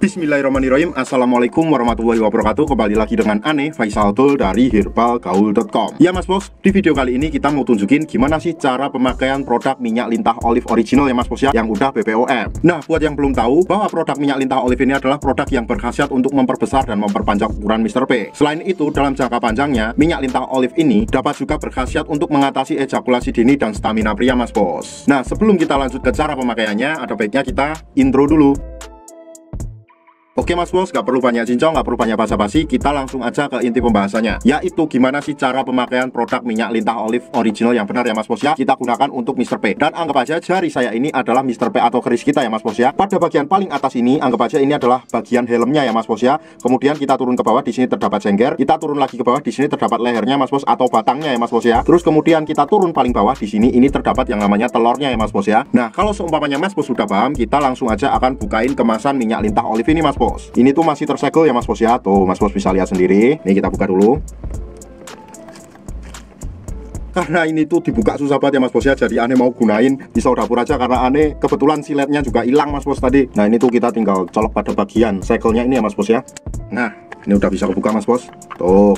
Bismillahirrahmanirrahim. Assalamualaikum warahmatullahi wabarakatuh. Kembali lagi dengan Ane Faisal Tul dari herbalgaul.com. Ya mas bos, di video kali ini kita mau tunjukin gimana sih cara pemakaian produk minyak lintah olive original ya mas bos ya, yang udah BPOM. Nah, buat yang belum tahu bahwa produk minyak lintah olive ini adalah produk yang berkhasiat untuk memperbesar dan memperpanjang ukuran Mr. P. Selain itu, dalam jangka panjangnya, minyak lintah olive ini dapat juga berkhasiat untuk mengatasi ejakulasi dini dan stamina pria mas bos. Nah, sebelum kita lanjut ke cara pemakaiannya, ada baiknya kita intro dulu. Oke mas bos, gak perlu banyak cincong, gak perlu banyak basa-basi, kita langsung aja ke inti pembahasannya, yaitu gimana sih cara pemakaian produk minyak lintah olive original yang benar ya mas bos ya, kita gunakan untuk Mr. P. Dan anggap aja jari saya ini adalah Mr. P atau keris kita ya mas bos ya. Pada bagian paling atas ini, anggap aja ini adalah bagian helmnya ya mas bos ya. Kemudian kita turun ke bawah, di sini terdapat sengger, kita turun lagi ke bawah, di sini terdapat lehernya mas bos atau batangnya ya mas bos ya. Terus kemudian kita turun paling bawah, di sini ini terdapat yang namanya telurnya ya mas bos ya. Nah, kalau seumpamanya mas bos sudah paham, kita langsung aja akan bukain kemasan minyak lintah olive ini mas bos. Ini tuh masih tersegel ya mas bos ya. Tuh mas bos bisa lihat sendiri. Nih kita buka dulu. Karena ini tuh dibuka susah banget ya mas bos ya, jadi Ane mau gunain pisau dapur aja, karena Ane kebetulan siletnya juga hilang mas bos tadi. Nah ini tuh kita tinggal colok pada bagian segelnya ini ya mas bos ya. Nah ini udah bisa kebuka mas bos. Tuh.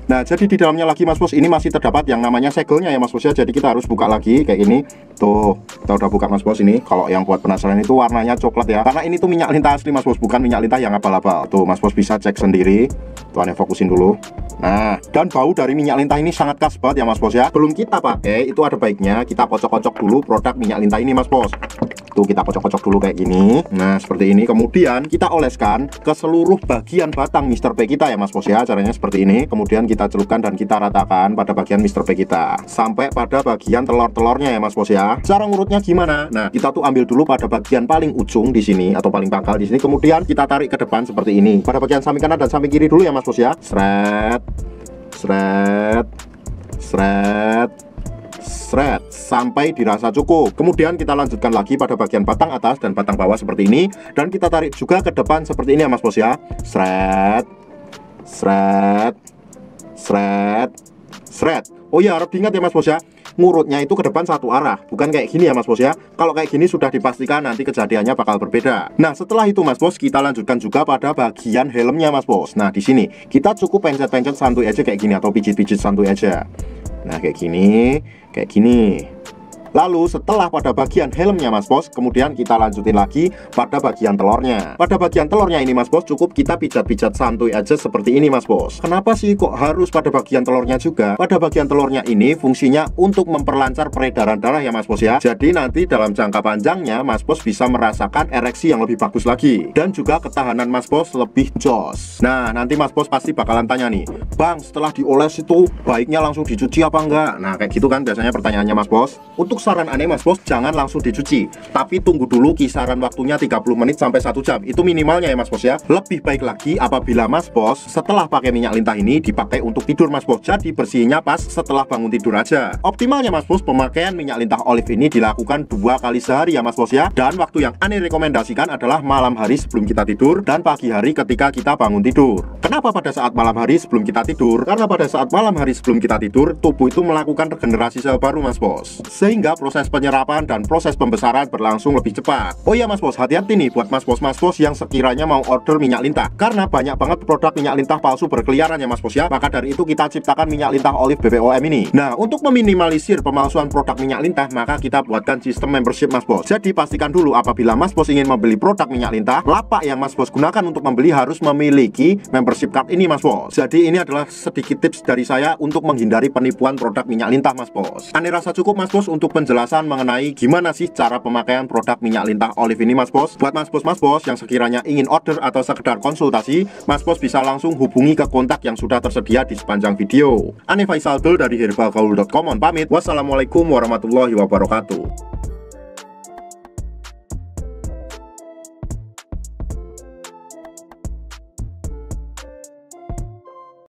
Nah jadi di dalamnya lagi mas bos ini masih terdapat yang namanya segelnya ya mas bos ya. Jadi kita harus buka lagi kayak ini. Tuh kita udah buka mas bos ini. Kalau yang buat penasaran itu warnanya coklat ya, karena ini tuh minyak lintah asli mas bos, bukan minyak lintah yang abal-abal. Tuh mas bos bisa cek sendiri. Tuh Ane fokusin dulu. Nah dan bau dari minyak lintah ini sangat khas banget ya mas bos ya. Belum kita pakai itu ada baiknya kita kocok-kocok dulu produk minyak lintah ini mas bos. Tuh kita kocok-kocok dulu kayak gini. Nah seperti ini. Kemudian kita oleskan ke seluruh bagian batang Mr. P kita ya mas bos ya. Caranya seperti ini. Kemudian kita celupkan dan kita ratakan pada bagian Mr. P kita sampai pada bagian telur-telurnya ya mas bos ya. Cara ngurutnya gimana? Nah kita tuh ambil dulu pada bagian paling ujung di sini atau paling pangkal di sini. Kemudian kita tarik ke depan seperti ini. Pada bagian samping kanan dan samping kiri dulu ya mas bos ya. Sret, sret, sret, sret sampai dirasa cukup. Kemudian kita lanjutkan lagi pada bagian batang atas dan batang bawah seperti ini, dan kita tarik juga ke depan seperti ini ya mas bos ya. Sret, sret, sret, sret. Oh ya, harap diingat ya mas bos ya, ngurutnya itu ke depan satu arah, bukan kayak gini ya mas bos ya. Kalau kayak gini sudah dipastikan nanti kejadiannya bakal berbeda. Nah setelah itu mas bos, kita lanjutkan juga pada bagian helmnya mas bos. Nah di sini kita cukup pencet-pencet santuy aja kayak gini, atau pijit-pijit santuy aja. Nah kayak gini, kayak gini. Lalu setelah pada bagian helmnya mas bos, kemudian kita lanjutin lagi pada bagian telurnya. Pada bagian telurnya ini mas bos, cukup kita pijat-pijat santuy aja seperti ini mas bos. Kenapa sih kok harus pada bagian telurnya juga? Pada bagian telurnya ini fungsinya untuk memperlancar peredaran darah ya mas bos ya. Jadi nanti dalam jangka panjangnya mas bos bisa merasakan ereksi yang lebih bagus lagi, dan juga ketahanan mas bos lebih jos. Nah nanti mas bos pasti bakalan tanya nih, bang setelah dioles itu baiknya langsung dicuci apa enggak? Nah kayak gitu kan biasanya pertanyaannya mas bos. Untuk saran Ane mas bos, jangan langsung dicuci, tapi tunggu dulu kisaran waktunya 30 menit sampai 1 jam. Itu minimalnya ya mas bos ya. Lebih baik lagi apabila mas bos setelah pakai minyak lintah ini dipakai untuk tidur mas bos. Jadi bersihnya pas setelah bangun tidur aja. Optimalnya mas bos, pemakaian minyak lintah olive ini dilakukan 2 kali sehari ya mas bos ya. Dan waktu yang Ane rekomendasikan adalah malam hari sebelum kita tidur dan pagi hari ketika kita bangun tidur. Kenapa pada saat malam hari sebelum kita tidur? Karena pada saat malam hari sebelum kita tidur, tubuh itu melakukan regenerasi sel baru mas bos, sehingga proses penyerapan dan proses pembesaran berlangsung lebih cepat. Oh ya mas bos, hati-hati nih buat mas bos yang sekiranya mau order minyak lintah, karena banyak banget produk minyak lintah palsu berkeliaran ya mas bos ya. Maka dari itu kita ciptakan minyak lintah olive BPOM ini. Nah untuk meminimalisir pemalsuan produk minyak lintah, maka kita buatkan sistem membership mas bos. Jadi pastikan dulu apabila mas bos ingin membeli produk minyak lintah, lapak yang mas bos gunakan untuk membeli harus memiliki membership card ini mas bos. Jadi ini adalah sedikit tips dari saya untuk menghindari penipuan produk minyak lintah mas bos. Ane rasa cukup mas bos untuk penjelasan mengenai gimana sih cara pemakaian produk minyak lintah olive ini mas bos. Buat mas bos yang sekiranya ingin order atau sekedar konsultasi, mas bos bisa langsung hubungi ke kontak yang sudah tersedia di sepanjang video. Ane Faisal Tul dari herbalgaul.com pamit. Wassalamualaikum warahmatullahi wabarakatuh.